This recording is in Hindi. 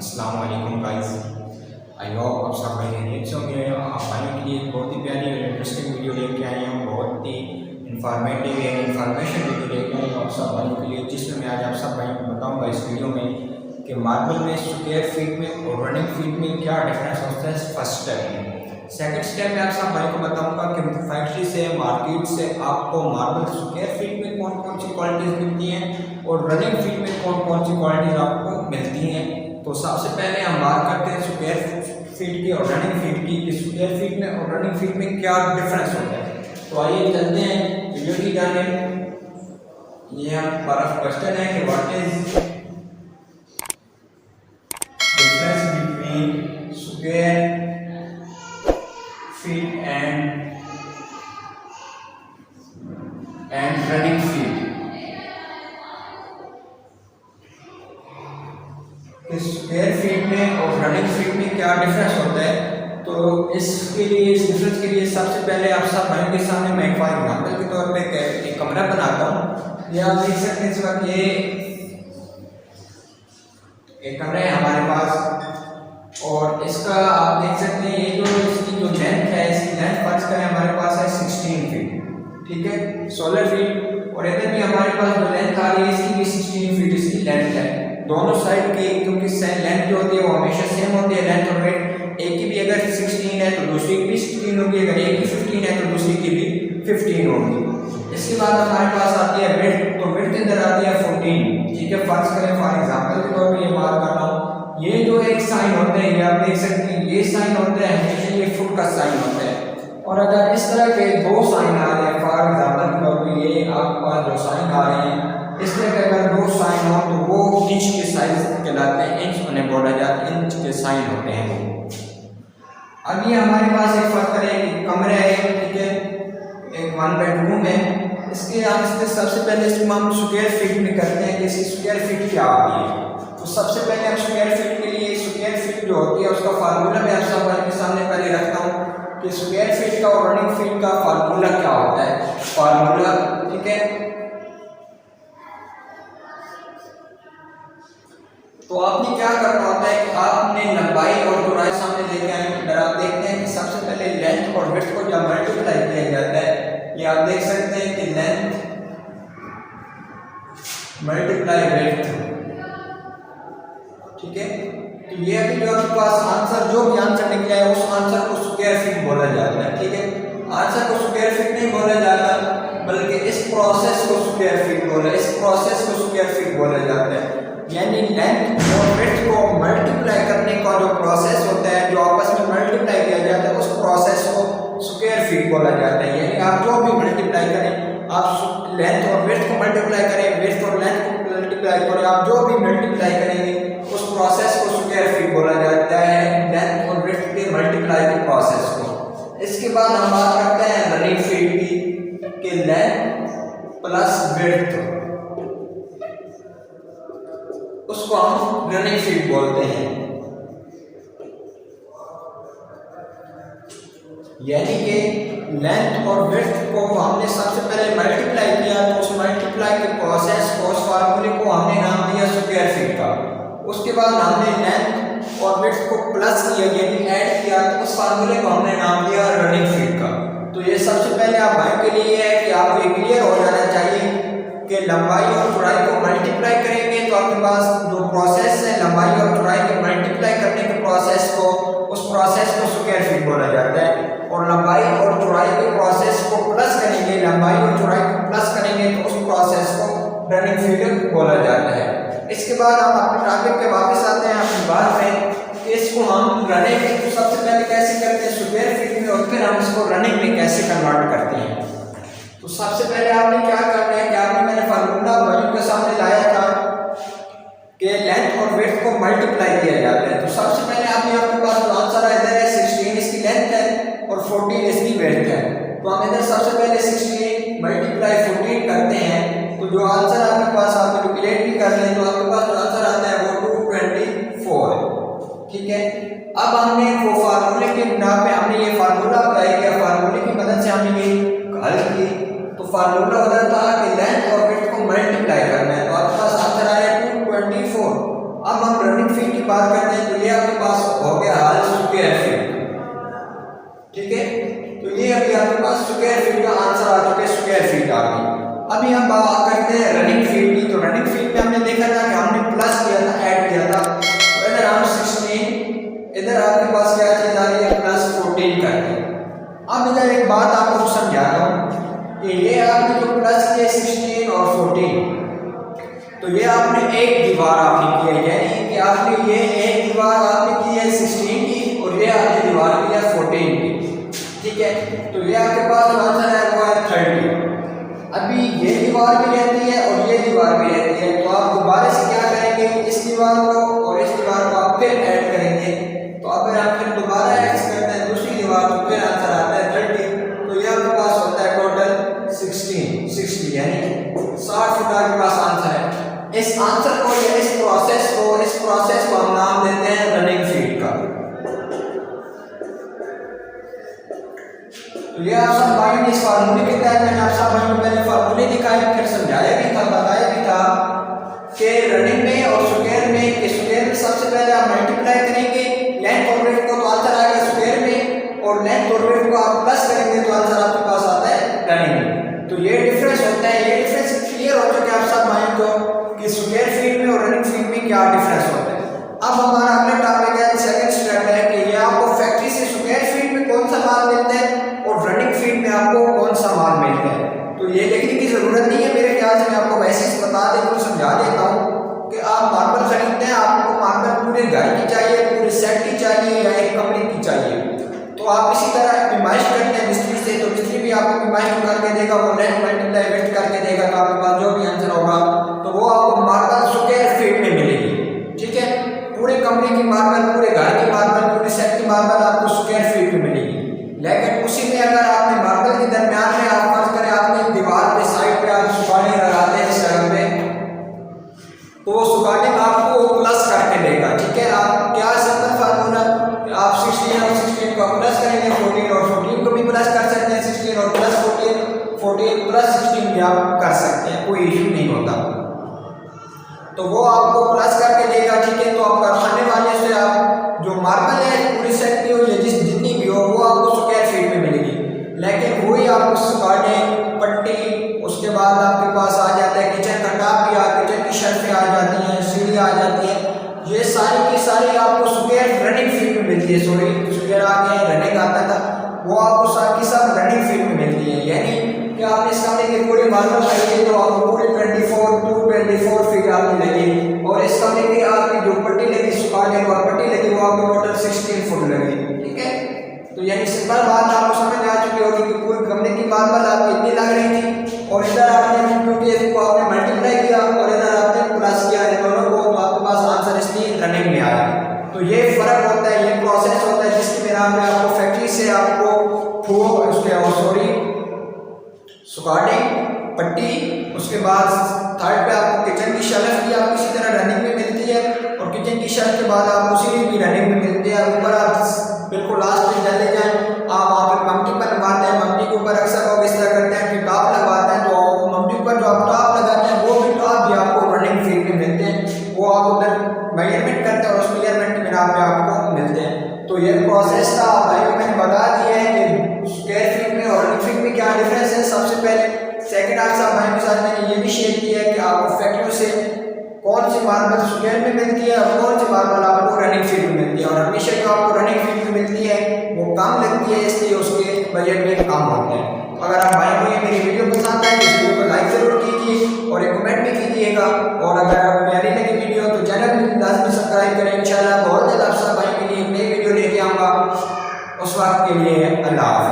अस्सलाम वालेकुम गाइस। आई होप आप सब भाई खैरियत से होंगे। आप भाइयों के लिए एक बहुत ही प्यारी और इंटरेस्टिंग वीडियो लेके आए हैं, बहुत ही इंफॉर्मेटिव है इन्फॉर्मेशन वीडियो लेके आए हैं आप सब भाइयों के लिए, जिसमें मैं आज आप सब भाइयों को बताऊंगा इस वीडियो में कि मार्बल में स्क्वायर फीट में और रनिंग फीट में क्या डिफरेंस होता है। फर्स्ट स्टेप में। सेकंड स्टेप में आप सब भाइयों को बताऊंगा कि फैक्ट्री से मार्केट से आपको मार्बल स्क्वायर फीट में कौन कौन सी क्वालिटीज़ मिलती हैं और रनिंग फीट में कौन कौन सी क्वालिटीज़ आपको मिलती हैं। तो सबसे पहले हम बात करते हैं स्क्वायर फीट की और रनिंग फीट की कि स्क्वायर फीट में और रनिंग फीट में क्या डिफरेंस होता है। तो आइए चलते हैं वीडियो की जानिब। ये हमारा क्वेश्चन है कि what is difference between square feet and running feet. Square feet में और रनिंग फीट में क्या डिफरेंस होता है। तो इसके लिए इस डिफरेंस के लिए सबसे पहले आप सब भाइयों के सामने मैं फॉर एग्जाम्पल के तौर पे एक कमरा बनाता हूँ। ये आप देख सकते हैं इस वक्त ये एक कमरा है हमारे पास और इसका आप देख सकते हैं ये जो इसकी जो लेंथ है, इसकी लेंथ फर्ज करें हमारे पास है 16 फीट, ठीक है 16 फीट। और इधर भी हमारे पास जो लेंथ आ रही है इसकी भी 16 फीट इसकी लेंथ है। दोनों साइड की क्योंकि लेंथ जो होती है वो हमेशा सेम होती है, लेंथ और वेट। एक की भी अगर 16 है तो दूसरी की भी 16 होगी, अगर एक की 15 है तो दूसरी की भी 15 होगी। इसके बाद हमारे पास आती है विड्थ, तो विड्थ के अंदर आती है 14, ठीक है। फर्ज करें फॉर एग्जांपल के तौर पे ये बात कर रहा हूँ, ये जो एक साइन होता है ये आप देख सकते हैं, ये साइन होता है हमेशा ये फुट का साइन होता है। और अगर इस तरह के दो साइन आ रहे हैं फॉर एग्जांपल के तौर पे ये आपके पास जो साइन आ रहे हैं इस तरह के अगर दो साइन हो तो वो इंच के साइज कहलाते हैं, इंच उन्हें बोला जाता है, इंच के साइन होते हैं वो। अब ये हमारे पास एक फर्क है कि कमरा है, ठीक है, एक 1 बेडरूम है। इसके सबसे पहले इसको हम स्क्वायर फीट में करते हैं कि इसकी स्क्वायर फीट क्या होती है। तो सबसे पहले हम स्क्वायर फीट के लिए स्क्वायर फीट जो होती है उसका फार्मूला मैं आप सब के सामने पहले रखता हूँ कि स्क्वायर फीट का और रनिंग फीट का फार्मूला क्या होता है। फार्मूला, ठीक है, तो आपने क्या करना होता है कि आपने लंबाई और चौड़ाई सामने लेके आए। अगर आप देखते हैं कि सबसे पहले लेंथ और विड्थ को जब मल्टीप्लाई किया जाता है, ये आप देख सकते हैं कि लेंथ मल्टीप्लाई विड्थ, ठीक है। तो ये अभी जो आपके पास आंसर जो भी आंसर निकला है उस आंसर को स्क्वायर फीट बोला जाता है, ठीक है। आंसर को स्क्वायर फीट नहीं बोला जाता बल्कि इस प्रोसेस को स्क्वायर फीट बोला, इस प्रोसेस को स्क्वायर फीट बोला जाता है। यानी लेंथ और विड्थ को मल्टीप्लाई करने का जो प्रोसेस होता है, जो आपस में मल्टीप्लाई किया जाता है, उस प्रोसेस को स्क्वायर फीट बोला जाता है। यानी आप जो भी मल्टीप्लाई करें, आप लेंथ और विड्थ को मल्टीप्लाई करें, विड्थ और लेंथ को मल्टीप्लाई करें, आप जो भी मल्टीप्लाई करेंगे उस प्रोसेस को स्क्वायर फीट बोला जाता है, लेंथ और विड्थ के मल्टीप्लाई के प्रोसेस को। इसके बाद हम बात करते हैं रनिंग फीट की कि लेंथ प्लस विड्थ उसको हम रनिंग फीट बोलते हैं। यानी कि लेंथ और विड्थ को हमने सबसे पहले मल्टीप्लाई किया तो उस मल्टीप्लाई के प्रोसेस को, उस फार्मूले को हमने नाम दिया स्क्वायर फीट का। उसके बाद हमने लेंथ और विड्थ को प्लस किया यानी ऐड किया तो उस फार्मूले को हमने नाम दिया रनिंग फीट का। तो ये सबसे पहले आप भाई के लिए है कि आपको ये क्लियर हो जाना चाहिए कि लंबाई और चौड़ाई को मल्टीप्लाई करेंगे तो आपके पास जो प्रोसेस है लंबाई और चौड़ाई के मल्टीप्लाई करने के प्रोसेस को, उस प्रोसेस को स्क्वायर फीट बोला जाता है। और लंबाई और चौड़ाई के प्रोसेस को प्लस करेंगे, लंबाई और चौड़ाई को प्लस करेंगे तो उस प्रोसेस को रनिंग फीट बोला जाता है। इसके बाद हम अपने टॉपिक पे वापस आते हैं अपनी बात में कि इसको हम रनिंग में तो सबसे पहले कैसे करते हैं स्क्वायर फीट में और फिर हम इसको रनिंग में कैसे कन्वर्ट करते हैं। तो सबसे पहले आपने क्या करना है कि आपने मैंने फार्मूला बच्चों के सामने लाया था कि लेंथ और विड्थ को मल्टीप्लाई किया जाता है। तो सबसे पहले आपके पास जो आंसर है इधर है 16 इसकी लेंथ है और 14 इसकी विड्थ है। तो हम इधर सबसे पहले 16 मल्टीप्लाई 14 करते हैं तो जो आंसर आपके पास आप कैलकुलेट भी कर लें तो आपके पास जो आंसर आता है वो 224 है, ठीक है। अब हमने वो फार्मूले के बिना पे हमने ये फार्मूला अप्लाई किया, फार्मूले की मदद से हमने ये हल की। तो फार्मूला उधर था कि लेंथ और विड्थ को मल्टीप्लाई करना है तो आपके पास आंसर आया 224। अब हम रनिंग फीट की बात करते हैं तो ये आपके पास हो गया हाल स्क्वायर फीट, ठीक है। तो ये अभी आपके पास स्क्वायर फीट का आंसर आ चुका है, स्क्वायर फीट आ गई। अभी हम बात करते हैं रनिंग फीट की। तो रनिंग फीट में हमने देखा था कि हमने प्लस किया था, ऐड किया था, तो इधर हम 16, इधर आपके पास क्या चीज आ रही है प्लस 14 करके। अब इधर एक बात आपको समझाता हूँ कि ये आपने जो प्लस किए 16 और 14, तो ये आपने एक दीवार आपने की है, यानी कि आपने ये एक दीवार आपने की है 16 की और ये आपने दीवार की है 14 की, ठीक है। तो ये आपके पास आंसर है वो है 30। अभी ये दीवार भी रहती है और ये दीवार भी रहती है, तो आप दोबारा से क्या करेंगे, इस दीवार को और इस दीवार को आप फिर ऐड करेंगे। तो अगर आप फिर दोबारा ऐड करते हैं दूसरी दीवार तो फिर आंसर आता है 30। तो ये आपके पास होता है टोटल 60 यानी 60 फुट आपके पास आंसर है। इस आंसर को या इस प्रोसेस को हम नाम देते हैं रनिंग फीट का। तो ये आप सब भाई ने इस फार्मूले के तहत मैंने आप सब भाई को पहले फार्मूले दिखाए, फिर समझाया भी था, बताया भी था कि रनिंग में और स्क्वायर में सबसे पहले आप मल्टीप्लाई करेंगे लेंथ और ब्रेड्थ को, तो आंसर आएगा स्क्वायर में, और लेंथ और ब्रेड्थ को आप प्लस करेंगे तो आंसर आपके पास आता है रनिंग में। तो ये डिफरेंस होता है, ये डिफरेंस क्लियर हो चुका है आप सब भाई को कि स्क्वायर फीट में और रनिंग फीट में क्या डिफरेंस होता है। अब हमारा अगला टॉपिक है सेकंड स्टेप है कि ये आपको फैक्ट्री से स्क्वायर फीट में कौन सा माल मिलता है और रनिंग फीट में आपको कौन सा माल मिलता है। तो ये लिखने की जरूरत नहीं है मेरे ख्याल से, मैं आपको वैसे ही बता देता हूँ, समझा देता हूँ कि आप मार्बल खरीदते हैं, आपको मार्बल पूरे घर की चाहिए, पूरे सेट की चाहिए या एक कमरे की चाहिए, तो आप इसी तरह पेमाइश करते हैं मिस्त्री से, तो मिस्त्री भी आपको पेमाइश करके देगा, वो लेंथ मल्टीप्लाई विड्थ करके देगा, तो आपके पास जो भी आंसर होगा तो वो आपको मार्बल स्क्वायर फीट में मिलेगी, ठीक है। पूरे कमरे की मार्बल, पूरे घर की मार्बल, पूरे सेट की मार्बल आपको स्क्वायर फीट में मिलेगी। लेकिन उसी में अगर आपने मार्बल के दरमियान में आप फर्ज करें आपने दीवार पे साइड पे आप सुखाने लगाते हैं साइड पे, तो वो सुखाने में आपको प्लस करके देगा, ठीक है। आप क्या सिंपल फार्मूला, आप 16 और 16 को प्लस करेंगे, 14 और 14 को भी प्लस कर सकते हैं, 16 और प्लस 14, 14 प्लस 16 भी आप कर सकते हैं, कोई इशू नहीं होता। तो वो आपको प्लस करके देगा, ठीक है। तो आप कारखाने वाले से आप जो मार्बल है पूरी सेट की हो या जितनी भी हो वो आपको स्क्वायर फीट में मिलेगी, लेकिन वही आपको सुखाने पट्टी, उसके बाद आपके पास आ जाता है किचन का टॉप या किचन की शेल्फें आ जाती हैं, सीढ़ियाँ आ जाती हैं, ये सारी की सारी आपको स्क्वायर रनिंग फीट में मिलती है। सॉरी स्क्वायर आ गया, रनिंग आता था, वो आपको साथ की साथ रनिंग फीट में मिलती है। यानी कि आपने इस कमरे के पूरे मार्बल खरीदे तो आपको पूरे 24 फीट आपकी लगी, और इस कमरे की आपकी जो पट्टी लगी सुखाने और पट्टी लगी वो आपको टोटल 16 फुट लगी, ठीक है। तो यानी सिंपल बात आपको समझ आ चुकी होगी कि पूरे कमरे की मार्बल आपको इतनी लग रही थी, और इधर आपने क्योंकि इसको आपने मल्टीप्लाई किया और इधर आपने प्लस किया इन दोनों को, तो आपके पास आंसर इसलिए रनिंग में आया। तो ये फर्क होता है, ये प्रोसेस होता है जिसकी बिना पे आपको फैक्ट्री से आपको सॉरी सुखाने पट्टी, उसके बाद थर्ड पे आपको किचन की शेल्फ भी आपको इसी तरह रनिंग में मिलती है, और किचन की शेल्फ के बाद आपको सीढ़ी भी रनिंग में मिलती है। ऊपर आप बिल्कुल लास्ट में चले जाएं, आप वहाँ पर मम्मी पर लगाते हैं, मम्मी के ऊपर अक्सर लोग इस तरह करते हैं कि टॉप लगवाते हैं, तो मम्मी पर जो आप टॉप लगाते हैं वो भी टॉप भी आपको रनिंग फीट में मिलते हैं, वो आप उधर मेजरमेंट करते हैं और उस मेजरमेंट के बिना पे आपको मिलते हैं। तो ये प्रोसेस था भाई मैंने बता दिया है कि स्क्वायर फीट में और रनिंग फीट में क्या डिफरेंस है। सबसे पहले सेकंड आप सब भाई के साथ मैंने ये भी शेयर किया है कि आपको फैक्ट्रियों से कौन सी मार्बल स्क्वायर में मिलती है और कौन सी मार्बल आपको रनिंग फीट में मिलती है, और हमेशा जो आपको रनिंग फीट में मिलती है वो कम लगती है, इसलिए उसके बजट में कम होते हैं। अगर आप भाई को ये मेरी वीडियो पसंद आए तो इस वीडियो को लाइक जरूर कीजिए और एक कमेंट भी कीजिएगा, और अगर आपको प्यारी लगी वीडियो तो चैनल भी लाजमी सब्सक्राइब करें। इंशाल्लाह बहुत जल्द आप सब भाई के लिए एक नई वीडियो लेके आऊँगा, उस वक्त के लिए अल्लाह।